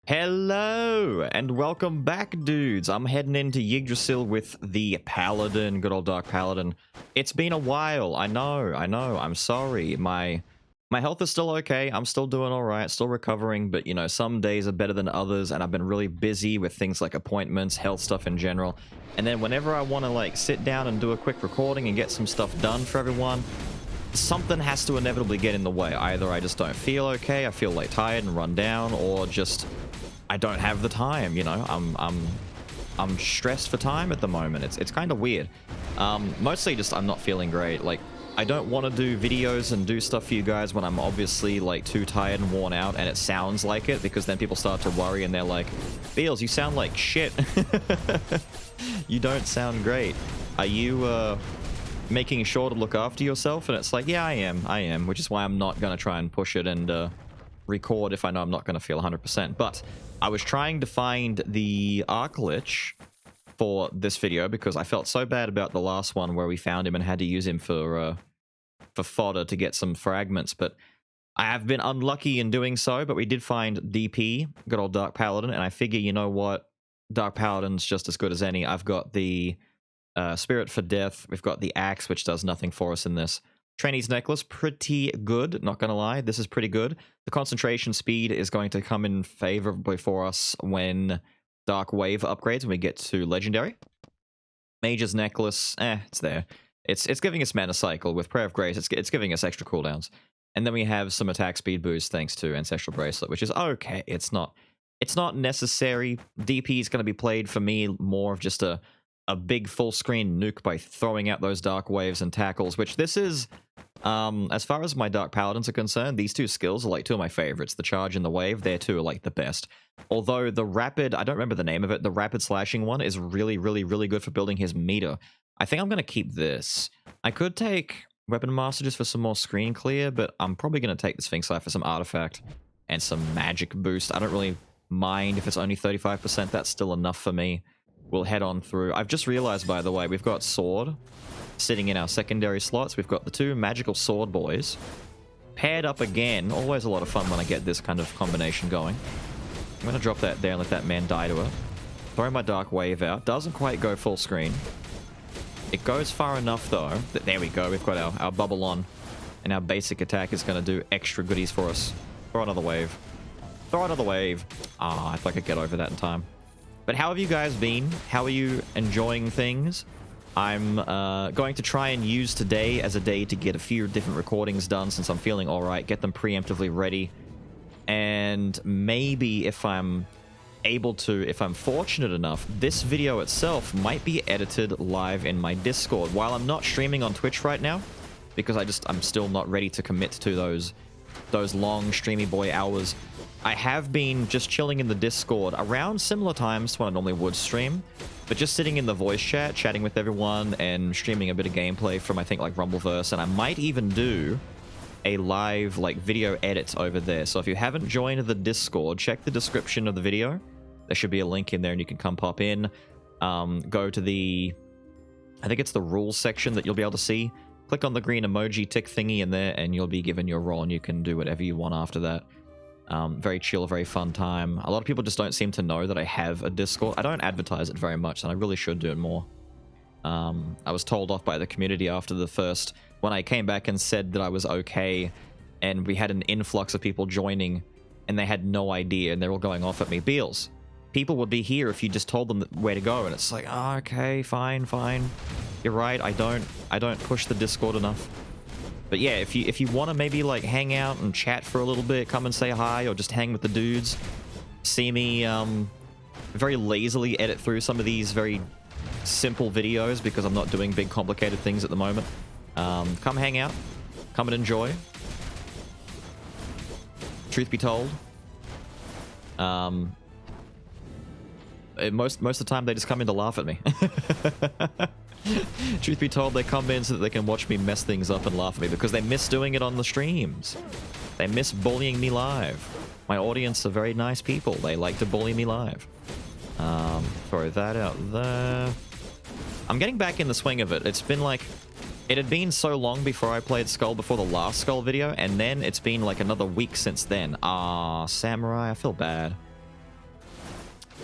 Hello and welcome back, dudes. I'm heading into Yggdrasil with the Paladin, good old Dark Paladin. It's been a while. I know. I'm sorry. My health is still okay. I'm still doing all right, still recovering, but you know, some days are better than others, and I've been really busy with things like appointments, health stuff in general. And then whenever I want to like sit down and do a quick recording and get some stuff done for everyone, something has to inevitably get in the way. Either I just don't feel okay, I feel like tired and run down, or just I don't have the time, you know. I'm stressed for time at the moment. It's kind of weird. Mostly just I'm not feeling great. Like, I don't want to do videos and do stuff for you guys when I'm obviously like too tired and worn out and it sounds like it, because then people start to worry and they're like, Beelz, you sound like shit. You don't sound great. Are you making sure to look after yourself? And it's like, yeah, I am, which is why I'm not going to try and push it and record if I know I'm not going to feel 100%. But I was trying to find the Arc Lich for this video because I felt so bad about the last one where we found him and had to use him for fodder to get some fragments. But I have been unlucky in doing so, but we did find DP, good old Dark Paladin, and I figure, you know what, Dark Paladin's just as good as any. I've got the Spirit for Death, we've got the Axe, which does nothing for us in this. Trainee's Necklace, pretty good, not gonna lie, this is pretty good. The concentration speed is going to come in favorably for us when Dark Wave upgrades, when we get to Legendary. Mage's Necklace, it's there. It's giving us Mana Cycle. With Prayer of Grace, it's giving us extra cooldowns. And then we have some attack speed boost thanks to Ancestral Bracelet, which is okay. It's not necessary. DP is going to be played for me more of just a big full screen nuke by throwing out those Dark Waves and tackles, which this is, as far as my Dark Paladins are concerned, these two skills are like two of my favorites. The Charge and the Wave, they're two are like the best. Although the Rapid, I don't remember the name of it, the Rapid Slashing one is really good for building his meter. I think I'm going to keep this. I could take Weapon Master just for some more screen clear, but I'm probably going to take the Sphinx Eye for some artifact and some magic boost. I don't really mind if it's only 35%, that's still enough for me. We'll head on through. I've just realized, by the way, we've got Sword sitting in our secondary slots. We've got the two magical sword boys paired up again. Always a lot of fun when I get this kind of combination going. I'm going to drop that there and let that man die to it. Throw my Dark Wave out. Doesn't quite go full screen. It goes far enough, though, that there we go. We've got our bubble on. And our basic attack is going to do extra goodies for us. Throw another wave. Throw another wave. Ah, if I could get over that in time. But how have you guys been? How are you enjoying things? I'm going to try and use today as a day to get a few different recordings done since I'm feeling alright, get them preemptively ready. And maybe if I'm able to, if I'm fortunate enough, this video itself might be edited live in my Discord. While I'm not streaming on Twitch right now, because I'm still not ready to commit to those long streamy boy hours, I have been just chilling in the Discord around similar times to when I normally would stream, but just sitting in the voice chat, chatting with everyone, and streaming a bit of gameplay from, I think, like Rumbleverse, and I might even do a live, like, video edit over there. So if you haven't joined the Discord, check the description of the video. There should be a link in there, and you can come pop in. Go to the, I think it's the rules section that you'll be able to see. Click on the green emoji tick thingy in there, and you'll be given your role, and you can do whatever you want after that. Very chill, very fun time. A lot of people just don't seem to know that I have a Discord. I don't advertise it very much, and I really should do it more. I was told off by the community after the first, when I came back and said that I was okay, and we had an influx of people joining, and they had no idea, and they're all going off at me. Beelz, people would be here if you just told them where to go, and it's like, oh, okay, fine. You're right, I don't push the Discord enough. But yeah, if you want to maybe like hang out and chat for a little bit, come and say hi, or just hang with the dudes, see me very lazily edit through some of these very simple videos because I'm not doing big complicated things at the moment. Come hang out, come and enjoy. Truth be told, most of the time they just come in to laugh at me. Truth be told, they come in so that they can watch me mess things up and laugh at me because they miss doing it on the streams. They miss bullying me live. My audience are very nice people. They like to bully me live. Throw that out there. I'm getting back in the swing of it. It's been like, it had been so long before I played Skul before the last Skul video, and then it's been like another week since then. Ah, Samurai, I feel bad.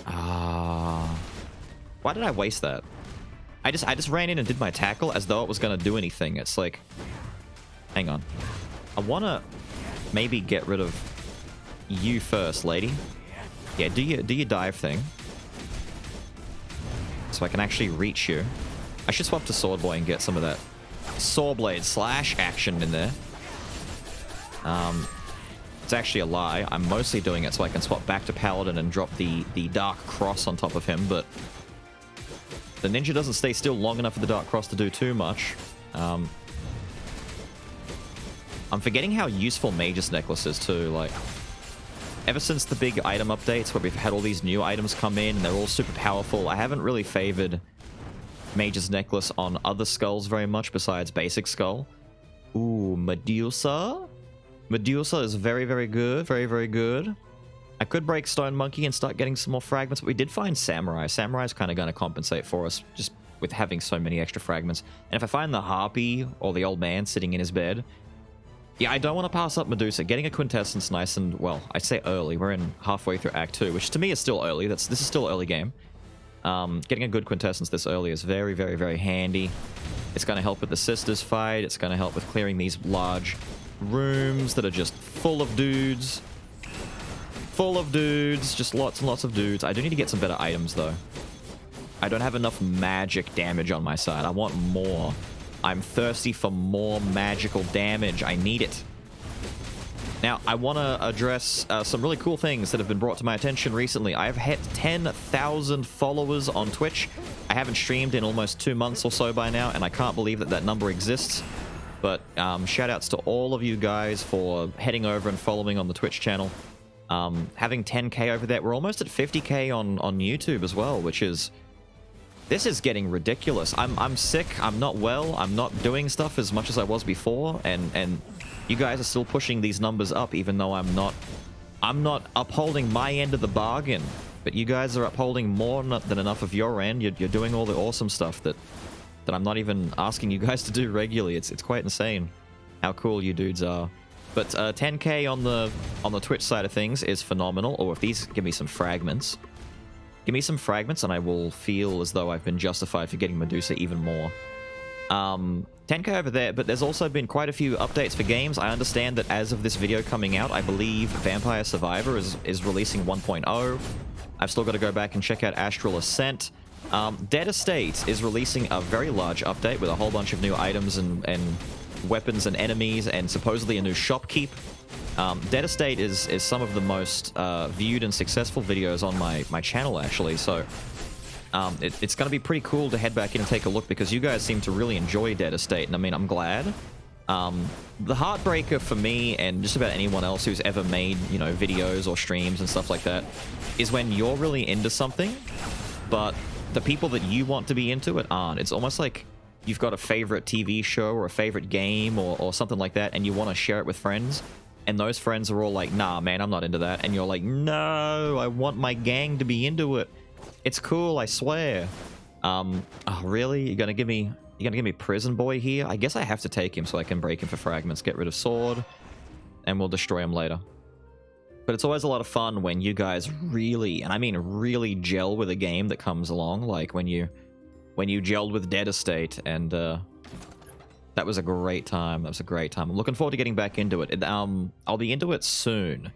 Ah. Why did I waste that? I just ran in and did my tackle as though it was going to do anything. It's like... Hang on. I want to maybe get rid of you first, lady. Yeah, do your dive thing. So I can actually reach you. I should swap to Sword Boy and get some of that Saw Blade slash action in there. It's actually a lie. I'm mostly doing it so I can swap back to Paladin and drop the Dark Cross on top of him, but the ninja doesn't stay still long enough for the Dark Cross to do too much. I'm forgetting how useful Mage's Necklace is too. Like, ever since the big item updates where we've had all these new items come in and they're all super powerful, I haven't really favored Mage's Necklace on other skulls very much besides basic skull. Ooh, Medusa? Medusa is very, very good. Very, very good. I could break Stone Monkey and start getting some more fragments, but we did find Samurai. Samurai's kind of going to compensate for us just with having so many extra fragments. And if I find the Harpy or the old man sitting in his bed, yeah, I don't want to pass up Medusa. Getting a Quintessence nice and, well, I say early. We're in halfway through Act 2, which to me is still early. This is still early game. Getting a good Quintessence this early is very, very, very handy. It's going to help with the sisters fight. It's going to help with clearing these large rooms that are just full of dudes. Full of dudes. Just lots and lots of dudes. I do need to get some better items, though. I don't have enough magic damage on my side. I want more. I'm thirsty for more magical damage. I need it. Now, I want to address some really cool things that have been brought to my attention recently. I have hit 10,000 followers on Twitch. I haven't streamed in almost 2 months or so by now, and I can't believe that that number exists. But shout outs to all of you guys for heading over and following on the Twitch channel. Having 10k over there. We're almost at 50k on YouTube as well, which is... This is getting ridiculous. I'm sick. I'm not well. I'm not doing stuff as much as I was before, and you guys are still pushing these numbers up, even though I'm not upholding my end of the bargain. But you guys are upholding more than enough of your end. You're doing all the awesome stuff that I'm not even asking you guys to do regularly. It's quite insane how cool you dudes are. But 10k on the Twitch side of things is phenomenal. Or if these give me some fragments. Give me some fragments and I will feel as though I've been justified for getting Medusa even more. 10k over there, but there's also been quite a few updates for games. I understand that as of this video coming out, I believe Vampire Survivor is releasing 1.0. I've still got to go back and check out Astral Ascent. Dead Estate is releasing a very large update with a whole bunch of new items and weapons and enemies and supposedly a new shopkeep. Dead Estate is some of the most viewed and successful videos on my channel, actually, so it's going to be pretty cool to head back in and take a look because you guys seem to really enjoy Dead Estate, and I mean, I'm glad. The heartbreaker for me and just about anyone else who's ever made, you know, videos or streams and stuff like that is when you're really into something, but the people that you want to be into it aren't. It's almost like you've got a favorite TV show or a favorite game or something like that, and you want to share it with friends. And those friends are all like, nah, man, I'm not into that. And you're like, no, I want my gang to be into it. It's cool, I swear. Oh, really? You're gonna give me Prison Boy here? I guess I have to take him so I can break him for fragments, get rid of Sword, and we'll destroy him later. But it's always a lot of fun when you guys really, and I mean really, gel with a game that comes along. Like when you gelled with Dead Estate, and that was a great time. That was a great time. I'm looking forward to getting back into it. I'll be into it soon.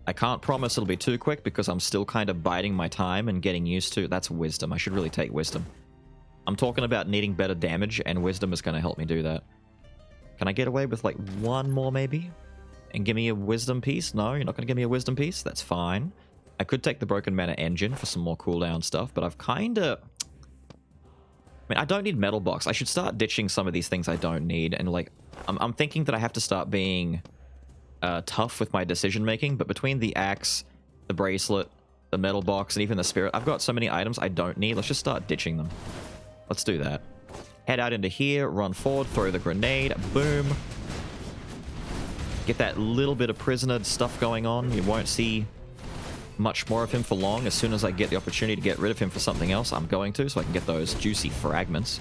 I can't promise it'll be too quick because I'm still kind of biding my time and getting used to... That's Wisdom. I should really take Wisdom. I'm talking about needing better damage, and Wisdom is going to help me do that. Can I get away with, like, one more, maybe? And give me a Wisdom piece? No, you're not going to give me a Wisdom piece? That's fine. I could take the Broken Mana Engine for some more cooldown stuff, but I've kind of... I mean, I don't need Metal Box. I should start ditching some of these things I don't need. And, like, I'm thinking that I have to start being tough with my decision-making. But between the Axe, the Bracelet, the Metal Box, and even the Spirit, I've got so many items I don't need. Let's just start ditching them. Let's do that. Head out into here, run forward, throw the grenade, boom. Get that little bit of prisoner stuff going on. You won't see much more of him for long. As soon as I get the opportunity to get rid of him for something else, I'm going to, so I can get those juicy fragments.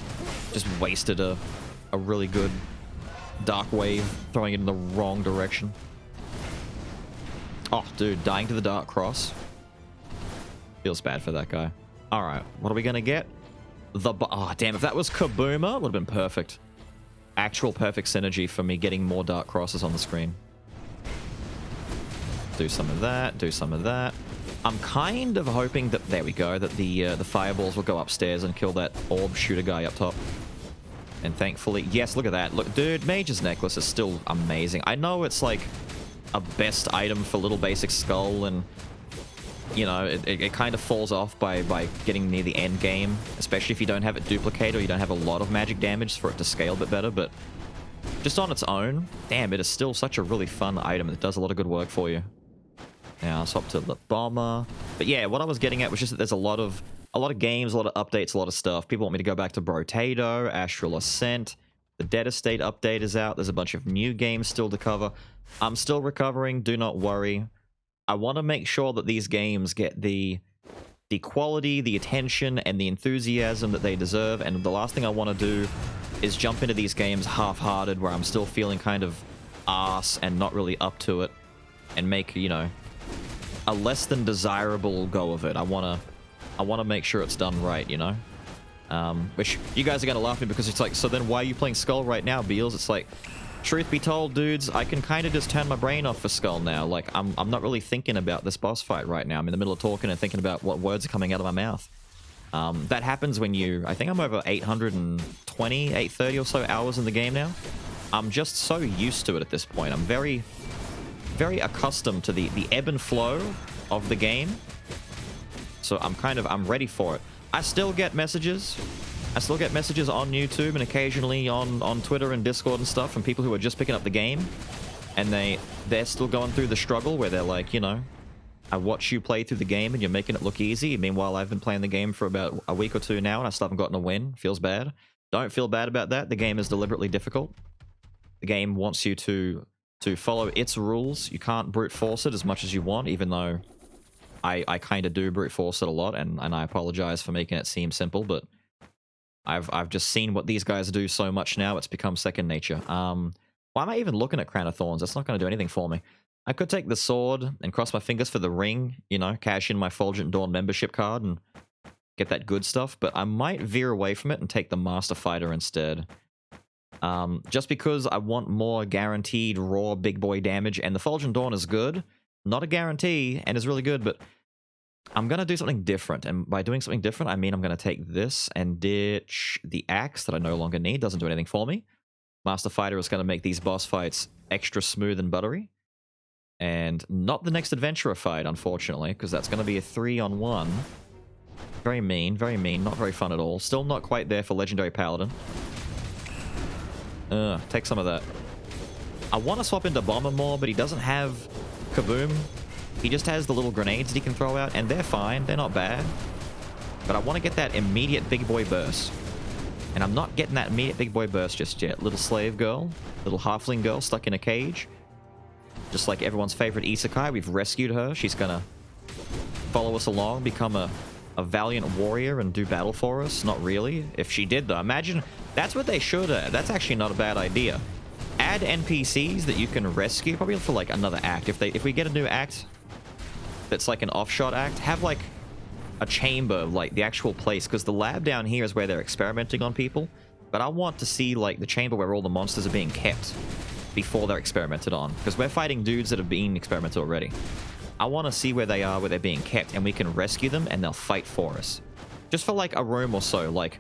Just wasted a really good Dark Wave, throwing it in the wrong direction. Oh, dude, dying to the Dark Cross. Feels bad for that guy. All right, what are we gonna get? Oh, damn, if that was Kabuma, it would have been perfect. Actual perfect synergy for me getting more dark crosses on the screen. Do some of that, do some of that. I'm kind of hoping that, there we go, that the fireballs will go upstairs and kill that orb shooter guy up top. And thankfully, yes, look at that. Look, dude, Mage's Necklace is still amazing. I know it's like a best item for little basic Skul, and you know, it kind of falls off by getting near the end game, especially if you don't have it duplicate or you don't have a lot of magic damage for it to scale a bit better. But just on its own, damn, it is still such a really fun item. It does a lot of good work for you. Now, swap to the bomber. But yeah, what I was getting at was just that there's a lot of games, a lot of updates, a lot of stuff. People want me to go back to Brotato, Astral Ascent. The Dead Estate update is out. There's a bunch of new games still to cover. I'm still recovering. Do not worry. I want to make sure that these games get the quality, the attention, and the enthusiasm that they deserve. And the last thing I want to do is jump into these games half-hearted, where I'm still feeling kind of arse and not really up to it, and make, you know, a less than desirable go of it. I want to make sure it's done right, you know? Which you guys are going to laugh at me because it's like, so then why are you playing Skul right now, Beelz? It's like, truth be told, dudes, I can kind of just turn my brain off for Skul now. Like, I'm not really thinking about this boss fight right now. I'm in the middle of talking and thinking about what words are coming out of my mouth. That happens when I think I'm over 820, 830 or so hours in the game now. I'm just so used to it at this point. I'm very, very accustomed to the ebb and flow of the game. So I'm ready for it. I still get messages. I still get messages on YouTube and occasionally on Twitter and Discord and stuff from people who are just picking up the game. And they're still going through the struggle where they're like, you know, I watch you play through the game and you're making it look easy. Meanwhile, I've been playing the game for about a week or two now and I still haven't gotten a win. Feels bad. Don't feel bad about that. The game is deliberately difficult. The game wants you to follow its rules. You can't brute force it as much as you want, even though I kind of do brute force it a lot, and I apologize for making it seem simple, but I've just seen what these guys do so much now, it's become second nature. Why am I even looking at Crown of Thorns? That's not going to do anything for me. I could take the sword and cross my fingers for the ring, you know, cash in my Fulgent Dawn membership card and get that good stuff, but I might veer away from it and take the Master Fighter instead. Just because I want more guaranteed raw big boy damage, and the Fulgent Dawn is good. Not a guarantee, and is really good, but I'm going to do something different. And by doing something different, I mean I'm going to take this and ditch the axe that I no longer need. Doesn't do anything for me. Master Fighter is going to make these boss fights extra smooth and buttery. And not the next Adventurer fight, unfortunately, because that's going to be a 3-on-1. Very mean, not very fun at all. Still not quite there for Legendary Paladin. Take some of that. I want to swap into Bomber more, but he doesn't have Kaboom. He just has the little grenades that he can throw out, and they're fine. They're not bad. But I want to get that immediate big boy burst. And I'm not getting that immediate big boy burst just yet. Little slave girl, little halfling girl stuck in a cage. Just like everyone's favorite isekai, we've rescued her. She's gonna follow us along, become a valiant warrior and do battle for us. Not really. If she did, though, imagine... That's what they should have. That's actually not a bad idea. Add NPCs that you can rescue, probably for like another act. If we get a new act that's like an offshot act, have like a chamber, like the actual place, because the lab down here is where they're experimenting on people. But I want to see like the chamber where all the monsters are being kept before they're experimented on, because we're fighting dudes that have been experimented already. I want to see where they are, where they're being kept, and we can rescue them and they'll fight for us. Just for like a room or so. Like,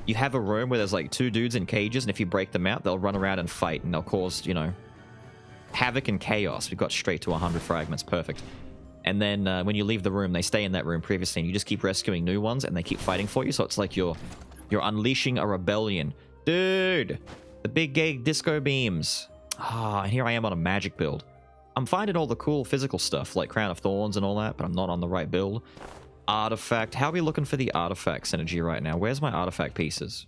you have a room where there's like 2 dudes in cages, and if you break them out, they'll run around and fight, and they'll cause, you know, havoc and chaos. We got straight to 100 fragments. Perfect. And then when you leave the room, they stay in that room previously, and you just keep rescuing new ones, and they keep fighting for you. So it's like you're unleashing a rebellion. Dude! The big gay disco beams. Ah, and here I am on a magic build. I'm finding all the cool physical stuff, like Crown of Thorns and all that, but I'm not on the right build. Artifact. How are we looking for the artifact synergy right now? Where's my artifact pieces?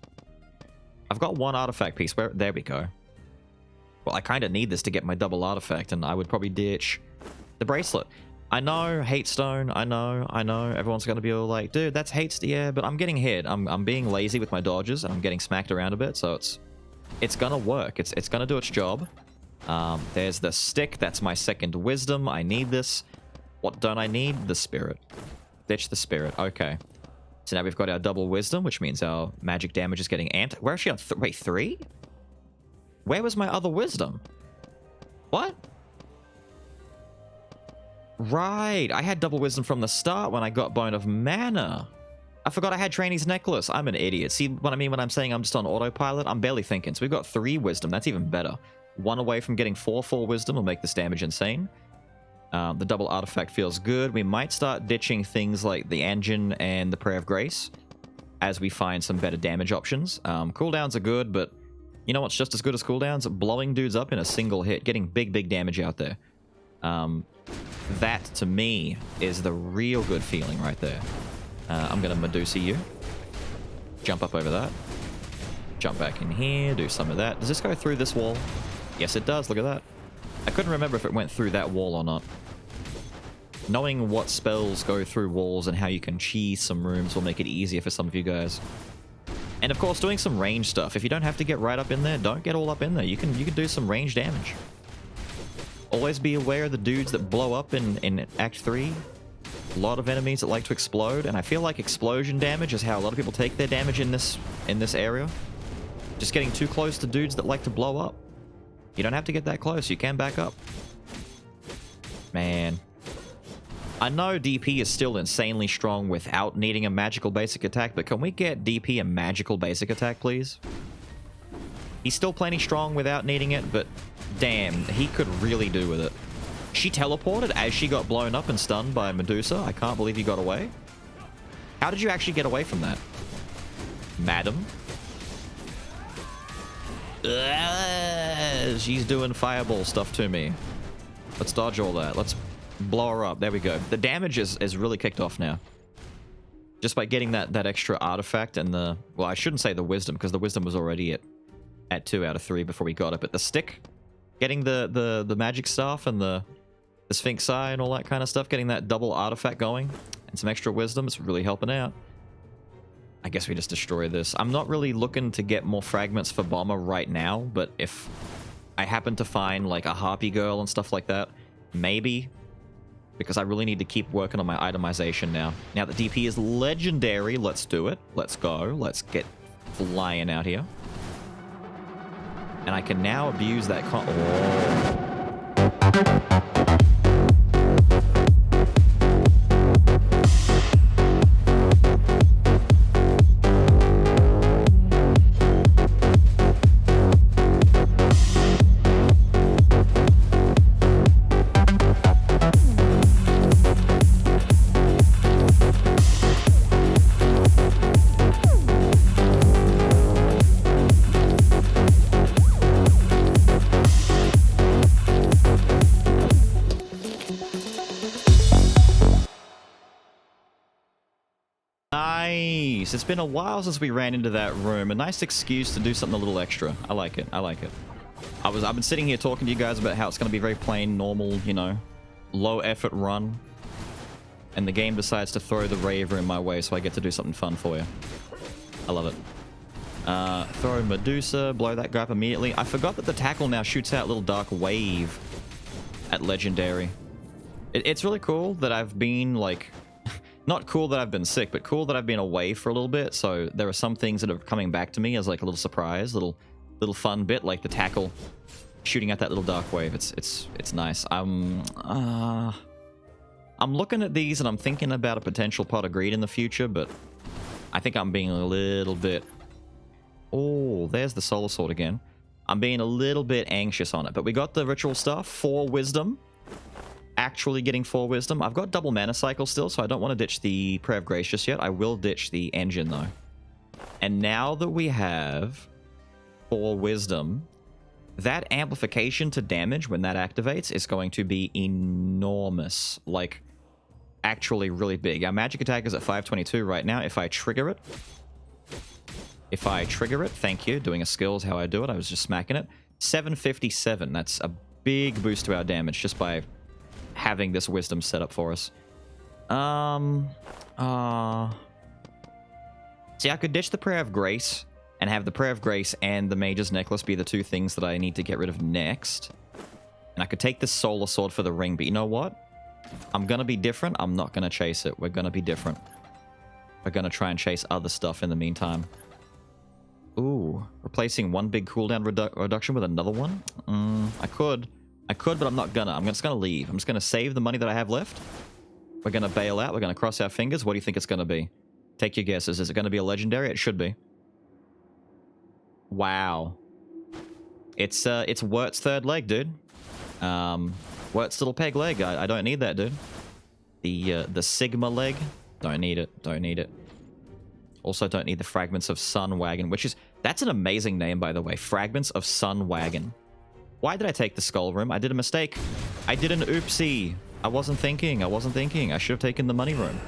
I've got 1 artifact piece. There we go. Well, I kind of need this to get my double artifact, and I would probably ditch the bracelet. I know, hate stone. I know. Everyone's going to be all like, dude, that's hate stone. Yeah, but I'm getting hit. I'm being lazy with my dodges, and I'm getting smacked around a bit, so it's going to work. It's going to do its job. There's the stick. That's my second wisdom. I need this. What don't I need? The spirit. Ditch the spirit. Okay. So now we've got our double wisdom, which means our magic damage is getting amped. We're actually on wait, 3? Where was my other wisdom? What? Right. I had double wisdom from the start when I got Bone of Mana. I forgot I had Trainee's Necklace. I'm an idiot. See what I mean when I'm saying I'm just on autopilot? I'm barely thinking. So we've got 3 wisdom. That's even better. 1 away from getting 4 wisdom will make this damage insane. The double artifact feels good. We might start ditching things like the engine and the Prayer of Grace as we find some better damage options. Cooldowns are good, but you know what's just as good as cooldowns? Blowing dudes up in a single hit. Getting big damage out there. That, to me, is the real good feeling right there. I'm going to Medusa you. Jump up over that. Jump back in here. Do some of that. Does this go through this wall? Yes, it does. Look at that. I couldn't remember if it went through that wall or not. Knowing what spells go through walls and how you can cheese some rooms will make it easier for some of you guys. And of course, doing some range stuff. If you don't have to get right up in there, don't get all up in there. You can do some range damage. Always be aware of the dudes that blow up in Act 3. A lot of enemies that like to explode, and I feel like explosion damage is how a lot of people take their damage in this area. Just getting too close to dudes that like to blow up. You don't have to get that close. You can back up. Man. I know DP is still insanely strong without needing a magical basic attack, but can we get DP a magical basic attack, please? He's still plenty strong without needing it, but damn, he could really do with it. She teleported as she got blown up and stunned by Medusa. I can't believe you got away. How did you actually get away from that? Madam? She's doing fireball stuff to me. Let's dodge all that. Let's blow her up. There we go. The damage is really kicked off now. Just by getting that extra artifact and the... Well, I shouldn't say the wisdom, because the wisdom was already at 2 out of 3 before we got it. But the stick, getting the magic staff and the Sphinx Eye and all that kind of stuff, getting that double artifact going and some extra wisdom, it's really helping out. I guess we just destroy this. I'm not really looking to get more fragments for Bomber right now, but if I happen to find like a Harpy Girl and stuff like that, maybe, because I really need to keep working on my itemization now. Now that DP is legendary, let's do it. Let's go. Let's get flying out here. And I can now abuse that Nice. It's been a while since we ran into that room. A nice excuse to do something a little extra. I like it. I like it. I've been sitting here talking to you guys about how it's going to be very plain, normal, you know, low effort run. And the game decides to throw the Raver in my way, so I get to do something fun for you. I love it. Throw Medusa, blow that guy up immediately. I forgot that the tackle now shoots out a little dark wave at Legendary. It's really cool that I've been, like... Not cool that I've been sick, but cool that I've been away for a little bit, so there are some things that are coming back to me as like a little surprise, little fun bit, like the tackle shooting at that little dark wave. It's nice. I'm looking at these and I'm thinking about a potential pot of greed in the future, but I think I'm being a little bit... Oh, there's the Solar Sword again. I'm being a little bit anxious on it, but we got the ritual stuff, 4 wisdom. Actually getting 4 wisdom. I've got double mana cycle still, so I don't want to ditch the Prayer of Grace just yet. I will ditch the engine, though. And now that we have 4 wisdom, that amplification to damage when that activates is going to be enormous. Like, actually really big. Our magic attack is at 522 right now. If I trigger it, thank you. Doing a skill is how I do it. I was just smacking it. 757. That's a big boost to our damage just by having this wisdom set up for us. See, I could ditch the Prayer of Grace and have the Prayer of Grace and the Mage's Necklace be the 2 things that I need to get rid of next. And I could take the Solar Sword for the ring, but you know what? I'm gonna be different. I'm not gonna chase it. We're gonna be different. We're gonna try and chase other stuff in the meantime. Ooh, replacing one big cooldown reduction with another one? I could, but I'm not gonna. I'm just gonna leave. I'm just gonna save the money that I have left. We're gonna bail out. We're gonna cross our fingers. What do you think it's gonna be? Take your guesses. Is it gonna be a legendary? It should be. Wow. It's Wirt's third leg, dude. Wirt's little peg leg. I don't need that, dude. The Sigma leg. Don't need it. Don't need it. Also don't need the Fragments of Sun Wagon, which is... That's an amazing name, by the way. Fragments of Sun Wagon. Why did I take the Skull Room? I did a mistake. I did an oopsie. I wasn't thinking. I should have taken the Money Room.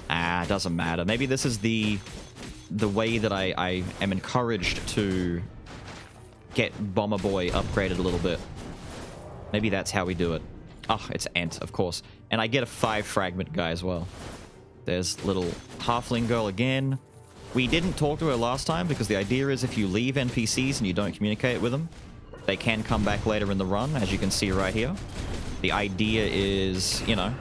Ah, doesn't matter. Maybe this is the way that I am encouraged to get Bomber Boy upgraded a little bit. Maybe that's how we do it. Oh, it's Ent, of course. And I get a 5 fragment guy as well. There's little halfling girl again. We didn't talk to her last time because the idea is if you leave NPCs and you don't communicate with them, they can come back later in the run, as you can see right here. The idea is, you know,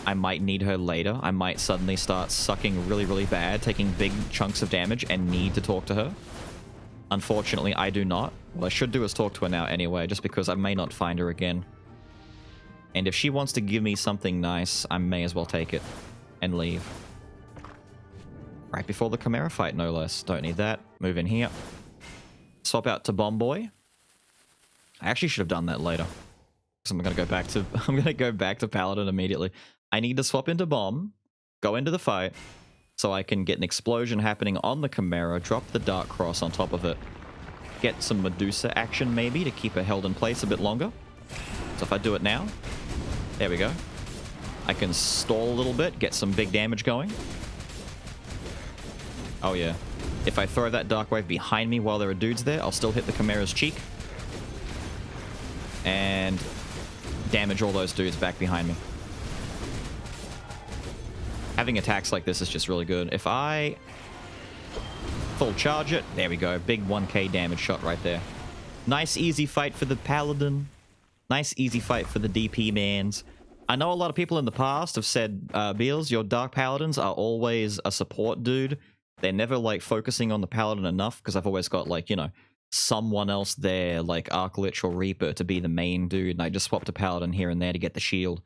I might need her later. I might suddenly start sucking really, really bad, taking big chunks of damage, and need to talk to her. Unfortunately, I do not. What I should do is talk to her now anyway, just because I may not find her again. And if she wants to give me something nice, I may as well take it and leave. Right before the Chimera fight, no less. Don't need that. Move in here. Swap out to Bomb Boy. I actually should have done that later. So I'm gonna go back to Paladin immediately. I need to swap into Bomb, go into the fight, so I can get an explosion happening on the Chimera, drop the Dark Cross on top of it, get some Medusa action maybe to keep her held in place a bit longer. So if I do it now, there we go. I can stall a little bit, get some big damage going. Oh yeah. If I throw that Dark Wave behind me while there are dudes there, I'll still hit the Chimera's cheek. And damage all those dudes back behind me. Having attacks like this is just really good. If I full charge it, there we go. Big 1k damage shot right there. Nice easy fight for the Paladin. Nice easy fight for the DP mans. I know a lot of people in the past have said, Beelz, your Dark Paladins are always a support dude. They're never, like, focusing on the Paladin enough, because I've always got, like, you know, someone else there, like Arclich or Reaper, to be the main dude, and I just swapped a Paladin here and there to get the shield.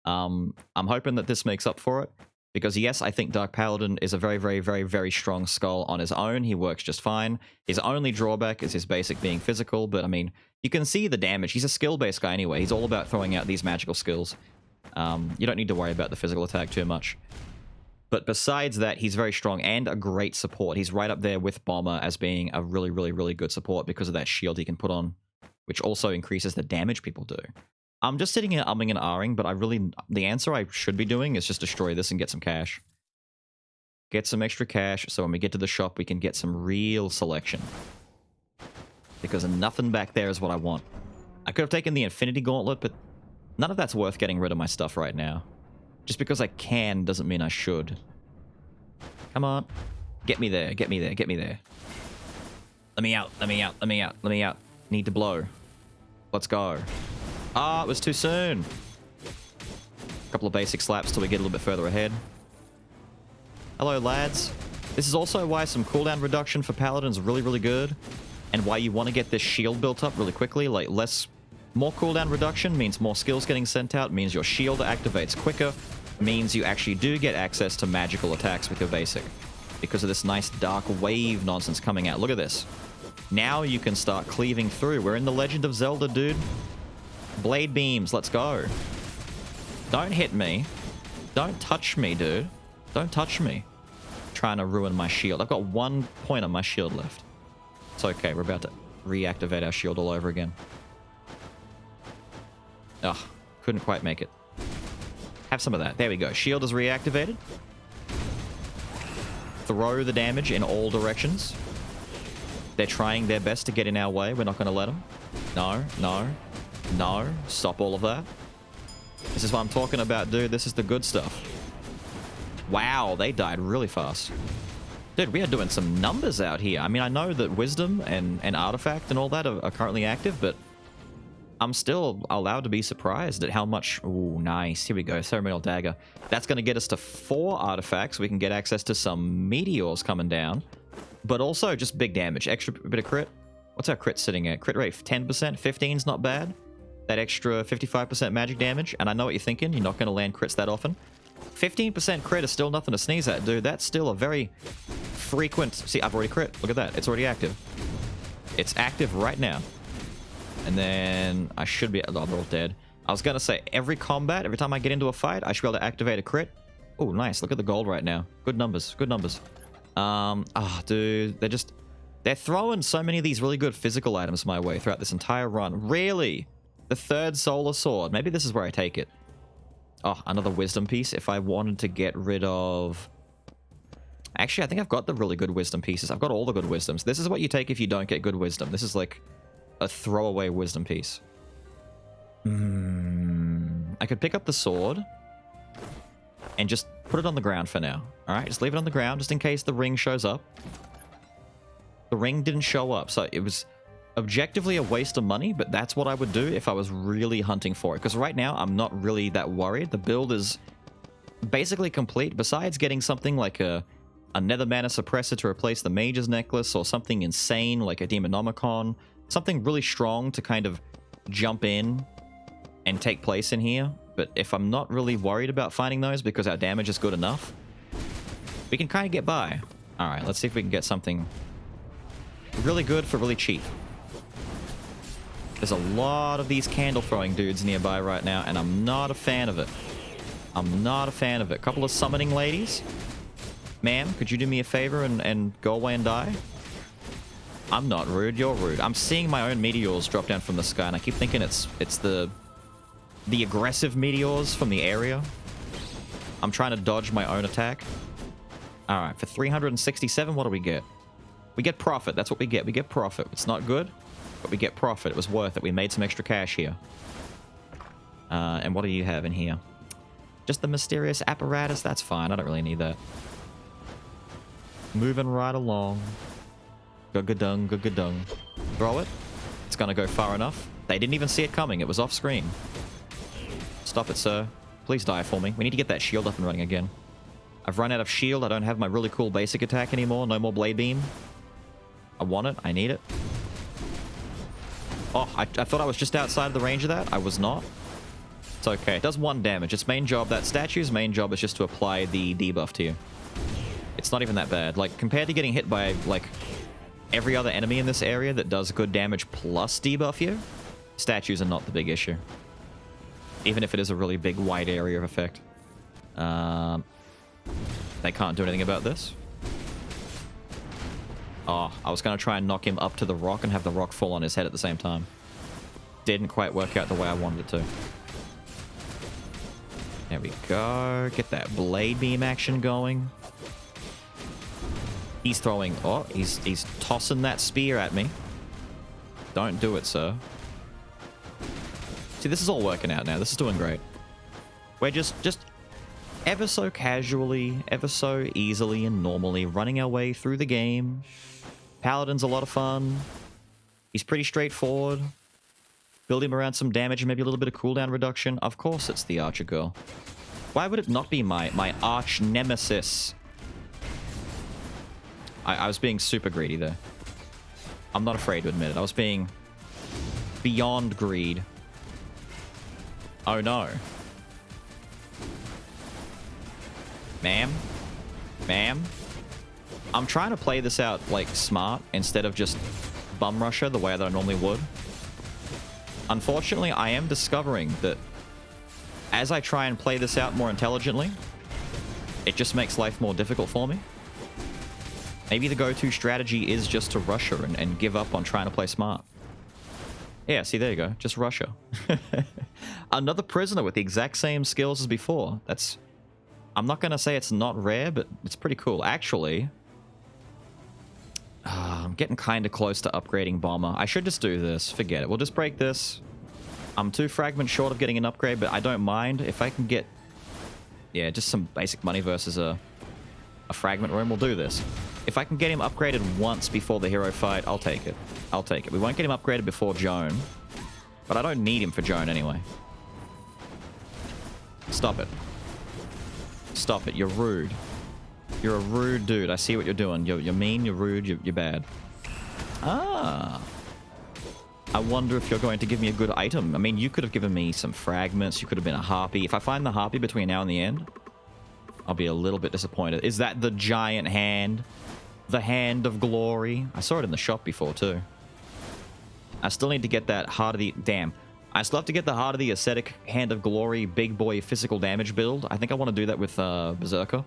I'm hoping that this makes up for it, because yes, I think Dark Paladin is a very, very, very, very strong skull on his own. He works just fine. His only drawback is his basic being physical, but I mean, you can see the damage. He's a skill-based guy anyway. He's all about throwing out these magical skills. You don't need to worry about the physical attack too much. But besides that, he's very strong and a great support. He's right up there with Bomber as being a really, really, really good support because of that shield he can put on, which also increases the damage people do. I'm just sitting here umming and ahhing, but the answer I should be doing is just destroy this and get some cash. Get some extra cash, so when we get to the shop, we can get some real selection. Because nothing back there is what I want. I could have taken the Infinity Gauntlet, but none of that's worth getting rid of my stuff right now. Just because I can doesn't mean I should. Come on. Get me there, get me there, get me there. Let me out, let me out, let me out, let me out. Need to blow. Let's go. Ah, it was too soon. A couple of basic slaps till we get a little bit further ahead. Hello, lads. This is also why some cooldown reduction for Paladins is really, really good. And why you want to get this shield built up really quickly. Like, more cooldown reduction means more skills getting sent out, means your shield activates quicker, means you actually do get access to magical attacks with your basic. Because of this nice dark wave nonsense coming out. Look at this. Now you can start cleaving through. We're in the Legend of Zelda, dude. Blade beams, let's go. Don't hit me. Don't touch me, dude. Don't touch me. Trying to ruin my shield. I've got 1 point on my shield left. It's okay, we're about to reactivate our shield all over again. Ugh, couldn't quite make it. Have some of that. There we go. Shield is reactivated. Throw the damage in all directions. They're trying their best to get in our way. We're not going to let them. No, no, no. Stop all of that. This is what I'm talking about, dude. This is the good stuff. Wow, they died really fast. Dude, we are doing some numbers out here. I mean, I know that Wisdom and Artifact and all that are currently active, but I'm still allowed to be surprised at how much... Ooh, nice. Here we go. Ceremonial Dagger. That's going to get us to 4 artifacts. We can get access to some meteors coming down. But also just big damage. Extra bit of crit. What's our crit sitting at? Crit rate 10%? 15's not bad. That extra 55% magic damage. And I know what you're thinking. You're not going to land crits that often. 15% crit is still nothing to sneeze at, dude. That's still a very frequent... See, I've already crit. Look at that. It's already active. It's active right now. And then I should be... Oh, they're all dead. I was going to say, every combat, every time I get into a fight, I should be able to activate a crit. Oh, nice. Look at the gold right now. Good numbers. Good numbers. Dude. They're throwing so many of these really good physical items my way throughout this entire run. Really? The 3rd Solar Sword. Maybe this is where I take it. Oh, another wisdom piece. If I wanted to get rid of... Actually, I think I've got the really good wisdom pieces. I've got all the good wisdoms. This is what you take if you don't get good wisdom. This is like a throwaway wisdom piece. I could pick up the sword and just put it on the ground for now. Alright, just leave it on the ground just in case the ring shows up. The ring didn't show up, so it was objectively a waste of money, but that's what I would do if I was really hunting for it. Because right now, I'm not really that worried. The build is basically complete. Besides getting something like a Nether Mana Suppressor to replace the Mage's Necklace, or something insane like a Demonomicon. Something really strong to kind of jump in and take place in here. But if I'm not really worried about finding those because our damage is good enough, we can kind of get by. Alright, let's see if we can get something really good for really cheap. There's a lot of these candle throwing dudes nearby right now, and I'm not a fan of it. I'm not a fan of it. Couple of summoning ladies. Ma'am, could you do me a favor and go away and die? I'm not rude, you're rude. I'm seeing my own meteors drop down from the sky, and I keep thinking it's the aggressive meteors from the area. I'm trying to dodge my own attack. Alright, for 367, what do we get? We get profit, that's what we get. We get profit. It's not good, but we get profit. It was worth it. We made some extra cash here. And what do you have in here? Just the mysterious apparatus? That's fine, I don't really need that. Moving right along. Gugadung, gugadung. Throw it. It's gonna go far enough. They didn't even see it coming. It was off screen. Stop it, sir. Please die for me. We need to get that shield up and running again. I've run out of shield. I don't have my really cool basic attack anymore. No more blade beam. I want it. I need it. Oh, I thought I was just outside of the range of that. I was not. It's okay. It does 1 damage. Its main job, that statue's main job is just to apply the debuff to you. It's not even that bad. Like, compared to getting hit by, like, every other enemy in this area that does good damage plus debuff you, statues are not the big issue. Even if it is a really big, wide area of effect. They can't do anything about this. Oh, I was going to try and knock him up to the rock and have the rock fall on his head at the same time. Didn't quite work out the way I wanted it to. There we go. Get that blade beam action going. He's throwing... Oh, he's tossing that spear at me. Don't do it, sir. See, this is all working out now. This is doing great. We're just ever so casually, ever so easily and normally running our way through the game. Paladin's a lot of fun. He's pretty straightforward. Build him around some damage and maybe a little bit of cooldown reduction. Of course it's the Archer Girl. Why would it not be my arch nemesis? I was being super greedy there. I'm not afraid to admit it. I was being beyond greed. Oh no. Ma'am? Ma'am? I'm trying to play this out, like, smart instead of just bum rusher the way that I normally would. Unfortunately, I am discovering that as I try and play this out more intelligently, it just makes life more difficult for me. Maybe the go-to strategy is just to rush her and give up on trying to play smart. Yeah, see, there you go. Just rush her. Another prisoner with the exact same skills as before. That's... I'm not going to say it's not rare, but it's pretty cool. Actually, I'm getting kind of close to upgrading Bomber. I should just do this. Forget it. We'll just break this. I'm 2 fragments short of getting an upgrade, but I don't mind if I can get... Yeah, just some basic money versus a fragment room. We'll do this. If I can get him upgraded once before the hero fight, I'll take it. I'll take it. We won't get him upgraded before Joan. But I don't need him for Joan anyway. Stop it. Stop it. You're rude. You're a rude dude. I see what you're doing. You're mean, you're rude, you're bad. Ah. I wonder if you're going to give me a good item. I mean, you could have given me some fragments. You could have been a harpy. If I find the harpy between now and the end, I'll be a little bit disappointed. Is that the giant hand? The hand of glory? I saw it in the shop before, too. I still need to get that Heart of the... Damn. I still have to get the Heart of the Ascetic Hand of Glory big boy physical damage build. I think I want to do that with Berserker.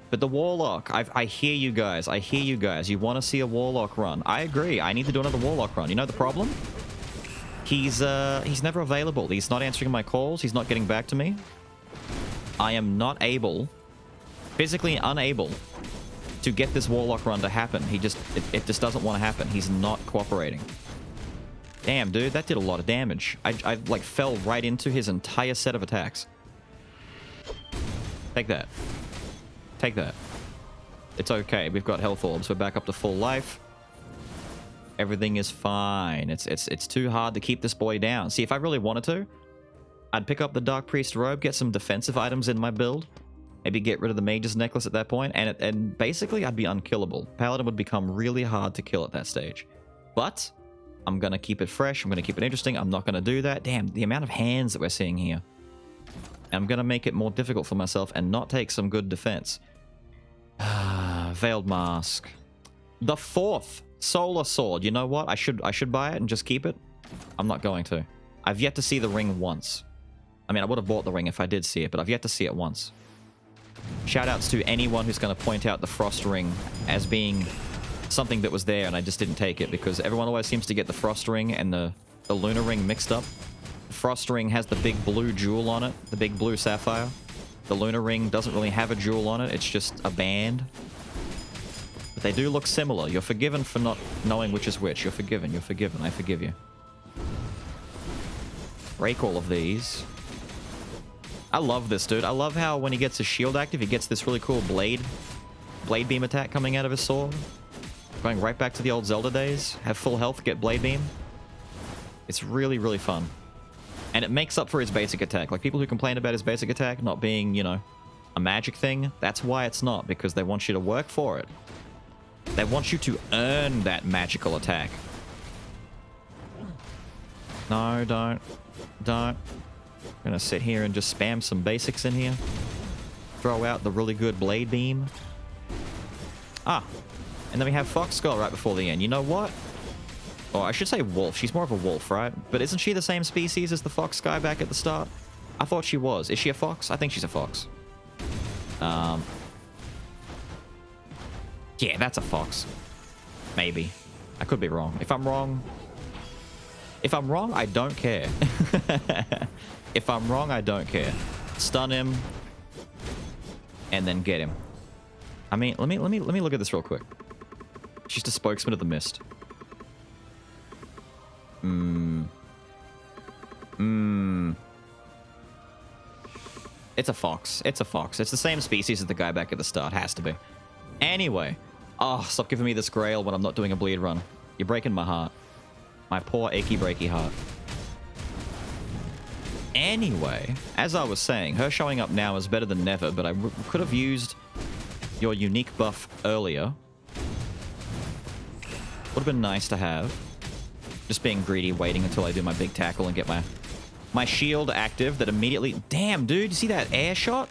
But the Warlock, I hear you guys. I hear you guys. You want to see a Warlock run. I agree. I need to do another Warlock run. You know the problem? He's never available. He's not answering my calls. He's not getting back to me. I am not able, physically unable, to get this Warlock run to happen. It just doesn't want to happen. He's not cooperating. Damn, dude, that did a lot of damage. I like fell right into his entire set of attacks. Take that. Take that. It's okay. We've got health orbs. We're back up to full life. Everything is fine. It's too hard to keep this boy down. See, if I really wanted to, I'd pick up the Dark Priest robe, get some defensive items in my build, maybe get rid of the Mage's necklace at that point, and basically I'd be unkillable. Paladin would become really hard to kill at that stage. But I'm gonna keep it fresh. I'm gonna keep it interesting. I'm not gonna do that. Damn, the amount of hands that we're seeing here. I'm gonna make it more difficult for myself and not take some good defense. Veiled Mask. The 4th Solar Sword. You know what? I should buy it and just keep it. I'm not going to. I've yet to see the ring once. I mean, I would have bought the ring if I did see it, but I've yet to see it once. Shoutouts to anyone who's going to point out the Frost ring as being something that was there and I just didn't take it, because everyone always seems to get the Frost ring and the Lunar ring mixed up. The Frost ring has the big blue jewel on it, the big blue sapphire. The Lunar ring doesn't really have a jewel on it, it's just a band. But they do look similar. You're forgiven for not knowing which is which. You're forgiven, you're forgiven, I forgive you. Break all of these. I love this, dude. I love how when he gets his shield active, he gets this really cool blade beam attack coming out of his sword. Going right back to the old Zelda days. Have full health, get blade beam. It's really, really fun. And it makes up for his basic attack. Like, people who complain about his basic attack not being, you know, a magic thing, that's why it's not, because they want you to work for it. They want you to earn that magical attack. No, don't. I'm gonna sit here and just spam some basics in here. Throw out the really good blade beam. Ah, and then we have Fox Skull right before the end. You know what? Oh, I should say wolf. She's more of a wolf, right? But isn't she the same species as the fox guy back at the start? I thought she was. Is she a fox? I think she's a fox. Yeah, that's a fox. Maybe. I could be wrong. If I'm wrong, I don't care. If I'm wrong, I don't care. Stun him, and then get him. I mean, let me look at this real quick. She's the spokesman of the mist. It's a fox. It's a fox. It's the same species as the guy back at the start. Has to be. Anyway. Oh, stop giving me this grail when I'm not doing a bleed run. You're breaking my heart. My poor achy breaky heart. Anyway, as I was saying, her showing up now is better than never, but I could have used your unique buff earlier. Would have been nice to have. Just being greedy, waiting until I do my big tackle and get my shield active that immediately... Damn, dude, you see that air shot?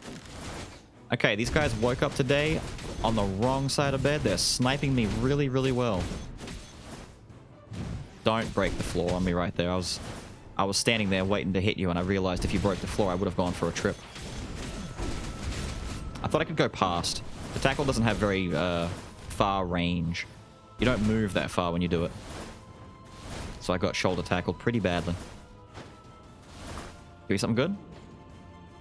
Okay, these guys woke up today on the wrong side of bed. They're sniping me really, really well. Don't break the floor on me right there. I was standing there waiting to hit you, and I realized if you broke the floor, I would have gone for a trip. I thought I could go past. The tackle doesn't have very far range. You don't move that far when you do it. So I got shoulder tackled pretty badly. Give me something good?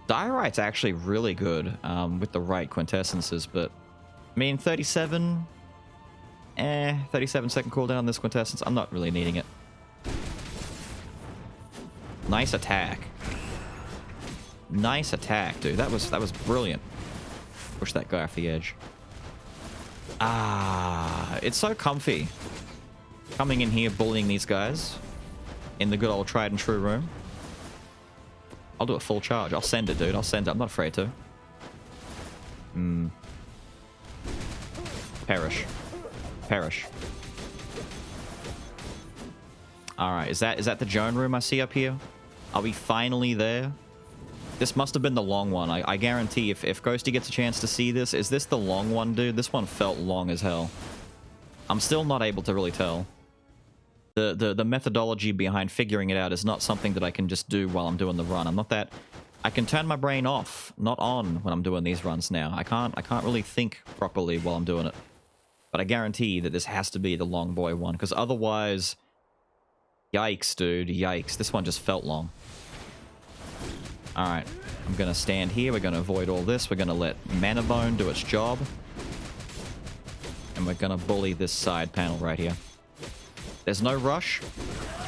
Diorite's actually really good with the right quintessences, but I mean, 37 second cooldown on this quintessence. I'm not really needing it. Nice attack. Nice attack, dude. That was brilliant. Push that guy off the edge. Ah, it's so comfy. Coming in here, bullying these guys. in the good old tried and true room. I'll do a full charge. I'll send it, dude. I'll send it. I'm not afraid to. Perish. Perish. Alright, is that the Joan room I see up here? Are we finally there? This must have been the long one. I guarantee if Ghosty gets a chance to see this, is this the long one, dude? This one felt long as hell. I'm still not able to really tell. The methodology behind figuring it out is not something that I can just do while I'm doing the run. I'm not that... I can turn my brain off, not on, when I'm doing these runs now. I can't really think properly while I'm doing it. But I guarantee that this has to be the long boy one, because otherwise... Yikes, dude. Yikes. This one just felt long. Alright. I'm gonna stand here. We're gonna avoid all this. We're gonna let Mana Bone do its job. And we're gonna bully this side panel right here. There's no rush.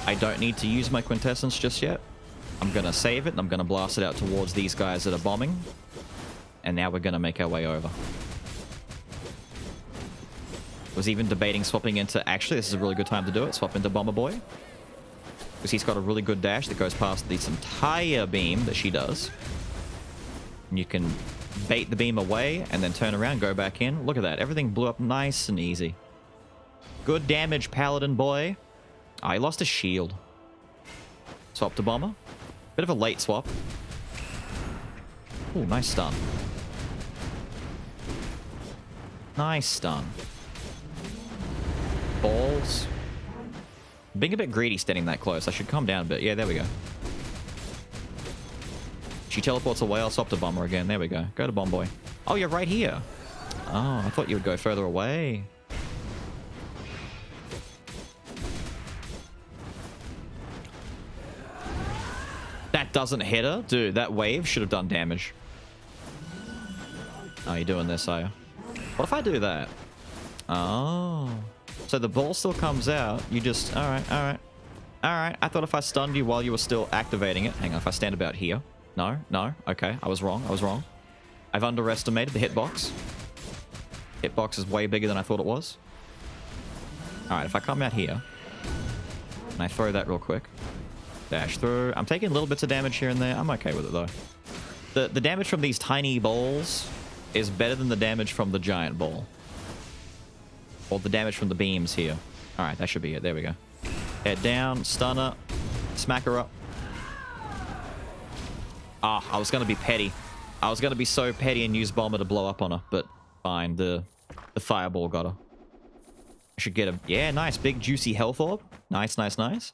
I don't need to use my Quintessence just yet. I'm gonna save it, and I'm gonna blast it out towards these guys that are bombing. And now we're gonna make our way over. Was even debating swapping into... Actually, this is a really good time to do it. Swap into Bomber Boy. Because he's got a really good dash that goes past this entire beam that she does. And you can bait the beam away and then turn around, go back in. Look at that. Everything blew up nice and easy. Good damage, Paladin boy. Ah, he lost a shield. Swap to Bomber. Bit of a late swap. Ooh, nice stun. Nice stun. Balls. Being a bit greedy standing that close. I should calm down a bit. Yeah, there we go. She teleports away. I'll swap to Bomber again. There we go. Go to Bomb Boy. Oh, you're right here. Oh, I thought you would go further away. That doesn't hit her? Dude, that wave should have done damage. Oh, you're doing this, are you? What if I do that? Oh. So the ball still comes out. You just... Alright, alright. Alright, I thought if I stunned you while you were still activating it... Hang on, if I stand about here. No, no. Okay, I was wrong. I was wrong. I've underestimated the hitbox. Hitbox is way bigger than I thought it was. Alright, if I come out here... And I throw that real quick. Dash through. I'm taking little bits of damage here and there. I'm okay with it, though. The damage from these tiny balls is better than the damage from the giant ball. Or the damage from the beams here. Alright, that should be it. There we go. Head down, stun her, smack her up. Ah, I was going to be petty. I was going to be so petty and use Bomber to blow up on her, but fine. The fireball got her. I should get a... Yeah, nice. Big, juicy health orb. Nice, nice, nice.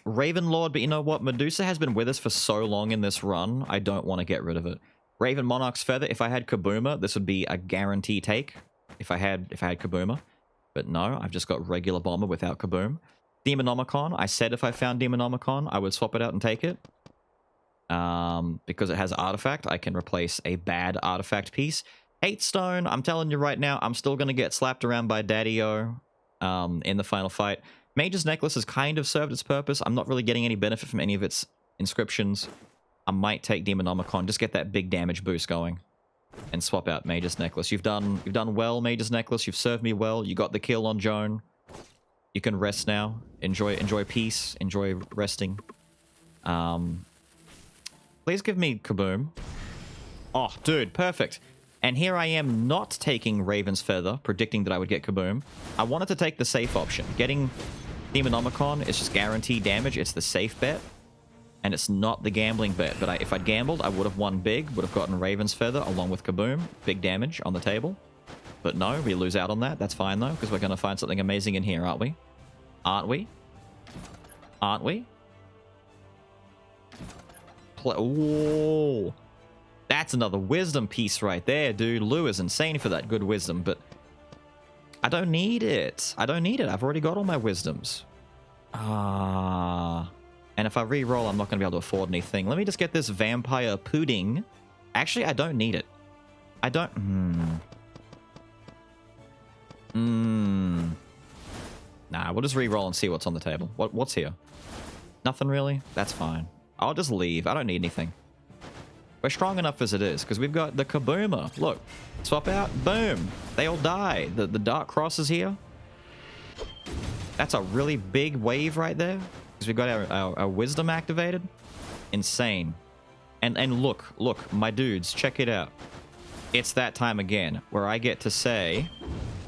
Raven Lord, but you know what? Medusa has been with us for so long in this run, I don't want to get rid of it. Raven Monarch's Feather, if I had Kabooma, this would be a guarantee take. If I had Kabooma. But no, I've just got regular Bomber without Kaboom. Demonomicon, I said if I found Demonomicon, I would swap it out and take it. Because it has Artifact, I can replace a bad Artifact piece. Hate Stone, I'm telling you right now, I'm still going to get slapped around by Daddy-O in the final fight. Mage's Necklace has kind of served its purpose. I'm not really getting any benefit from any of its inscriptions. I might take Demonomicon, just get that big damage boost going. And swap out Mage's Necklace. You've done well, Mage's Necklace. You've served me well. You got the kill on Joan. You can rest now. Enjoy peace. Enjoy resting. Please give me Kaboom. Oh, dude, perfect. And here I am not taking Raven's Feather, predicting that I would get Kaboom. I wanted to take the safe option. Getting Demonomicon is just guaranteed damage. It's the safe bet. And it's not the gambling bet. But if I'd gambled, I would have won big. Would have gotten Raven's Feather along with Kaboom. Big damage on the table. But no, we lose out on that. That's fine, though, because we're going to find something amazing in here, aren't we? Aren't we? Aren't we? Whoa. That's another wisdom piece right there, dude. Lou is insane for that good wisdom, but I don't need it. I don't need it. I've already got all my wisdoms. Ah... And if I re-roll, I'm not going to be able to afford anything. Let me just get this vampire pudding. Actually, I don't need it. I don't... Nah, we'll just re-roll and see what's on the table. What's here? Nothing really? That's fine. I'll just leave. I don't need anything. We're strong enough as it is, because we've got the Kabooma. Look. Swap out. Boom. They all die. The Dark Cross is here. That's a really big wave right there. Because we've got our wisdom activated. Insane. And look, my dudes, check it out. It's that time again where I get to say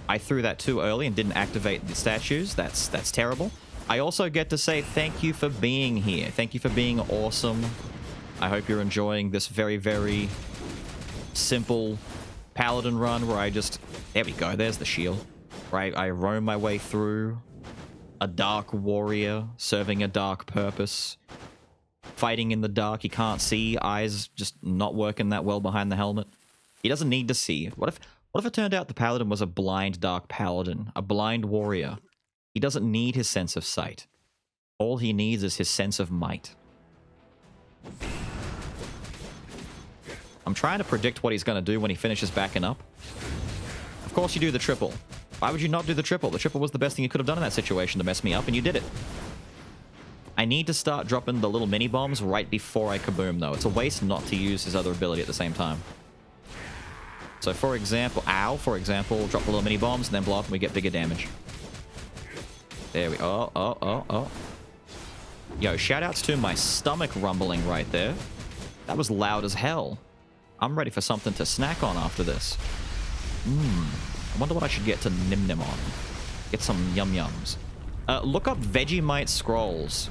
I threw that too early and didn't activate the statues. That's terrible. I also get to say thank you for being here. Thank you for being awesome. I hope you're enjoying this very, very simple Paladin run where I just... There we go. There's the shield. Right? I roam my way through a dark warrior serving a dark purpose. Fighting in the dark. He can't see. Eyes just not working that well behind the helmet. He doesn't need to see. What if it turned out the Paladin was a blind dark Paladin? A blind warrior? He doesn't need his sense of sight. All he needs is his sense of might. I'm trying to predict what he's going to do when he finishes backing up. Of course you do the triple. Why would you not do the triple? The triple was the best thing you could have done in that situation to mess me up, and you did it. I need to start dropping the little mini-bombs right before I kaboom, though. It's a waste not to use his other ability at the same time. So, for example, for example, drop the little mini-bombs and then blow up and we get bigger damage. There we go. Oh. Yo, shoutouts to my stomach rumbling right there. That was loud as hell. I'm ready for something to snack on after this. I wonder what I should get to nim on. Get some yum-yums. Look up Vegemite Scrolls.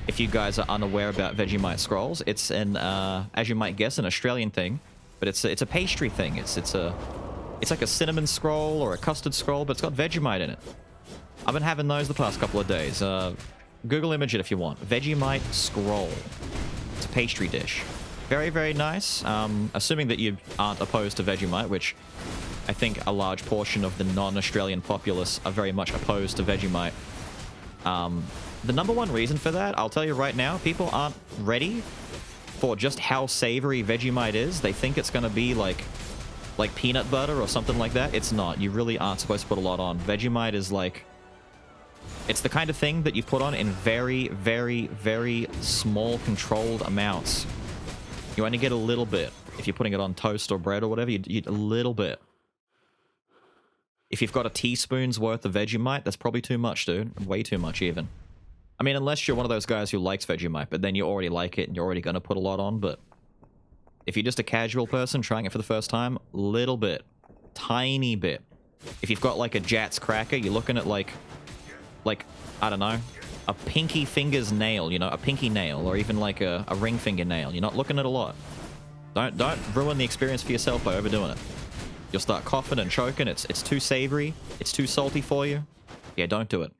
If you guys are unaware about Vegemite Scrolls, it's an, as you might guess, an Australian thing. But it's a pastry thing. It's like a cinnamon scroll or a custard scroll, but it's got Vegemite in it. I've been having those the past couple of days. Google image it if you want. Vegemite Scroll. It's a pastry dish. Very, very nice. Assuming that you aren't opposed to Vegemite, which I think a large portion of the non-Australian populace are very much opposed to Vegemite. The number one reason for that, I'll tell you right now, people aren't ready for just how savory Vegemite is. They think it's going to be like peanut butter or something like that. It's not. You really aren't supposed to put a lot on. Vegemite is like... It's the kind of thing that you put on in very, very, very small controlled amounts. You only get a little bit. If you're putting it on toast or bread or whatever, you eat a little bit. If you've got a teaspoon's worth of Vegemite, that's probably too much, dude. Way too much, even. I mean, unless you're one of those guys who likes Vegemite, but then you already like it and you're already going to put a lot on, but... If you're just a casual person trying it for the first time, little bit. Tiny bit. If you've got like a Jats cracker, you're looking at like, I don't know, a pinky finger's nail, you know, a pinky nail, or even like a ring finger nail. You're not looking at a lot. Don't ruin the experience for yourself by overdoing it. You'll start coughing and choking. It's too savory. It's too salty for you. Yeah, don't do it.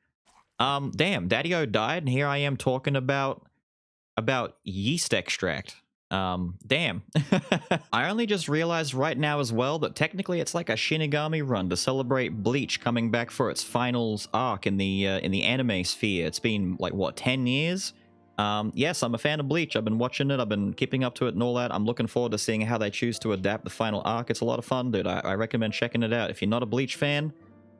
Damn, Daddy-O died, and here I am talking about yeast extract. Damn. I only just realized right now as well that technically it's like a Shinigami run to celebrate Bleach coming back for its finals arc in the anime sphere. It's been like, what, 10 years? Yes, I'm a fan of Bleach. I've been watching it. I've been keeping up to it and all that. I'm looking forward to seeing how they choose to adapt the final arc. It's a lot of fun, dude. I recommend checking it out. If you're not a Bleach fan,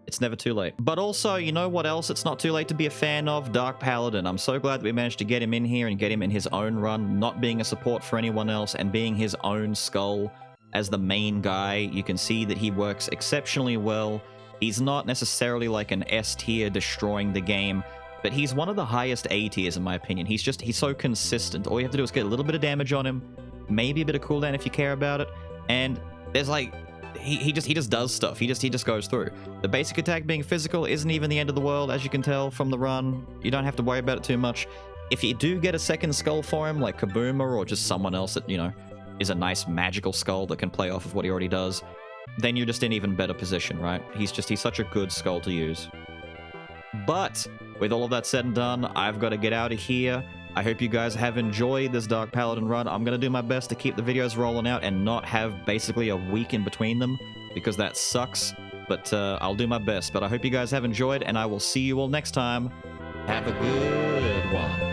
it's never too late. But also, you know what else it's not too late to be a fan of? Dark Paladin. I'm so glad that we managed to get him in here and get him in his own run, not being a support for anyone else and being his own Skul as the main guy. You can see that he works exceptionally well. He's not necessarily like an S tier destroying the game, but he's one of the highest A tiers in my opinion. He's so consistent. All you have to do is get a little bit of damage on him, maybe a bit of cooldown if you care about it, and there's like... He just does stuff. He just goes through. The basic attack being physical isn't even the end of the world, as you can tell from the run. You don't have to worry about it too much. If you do get a second Skul for him, like Kabuma or just someone else that, you know, is a nice magical Skul that can play off of what he already does, then you're just in even better position, right? He's such a good Skul to use. But with all of that said and done, I've got to get out of here. I hope you guys have enjoyed this Dark Paladin run. I'm going to do my best to keep the videos rolling out and not have basically a week in between them, because that sucks. But I'll do my best. But I hope you guys have enjoyed, and I will see you all next time. Have a good one.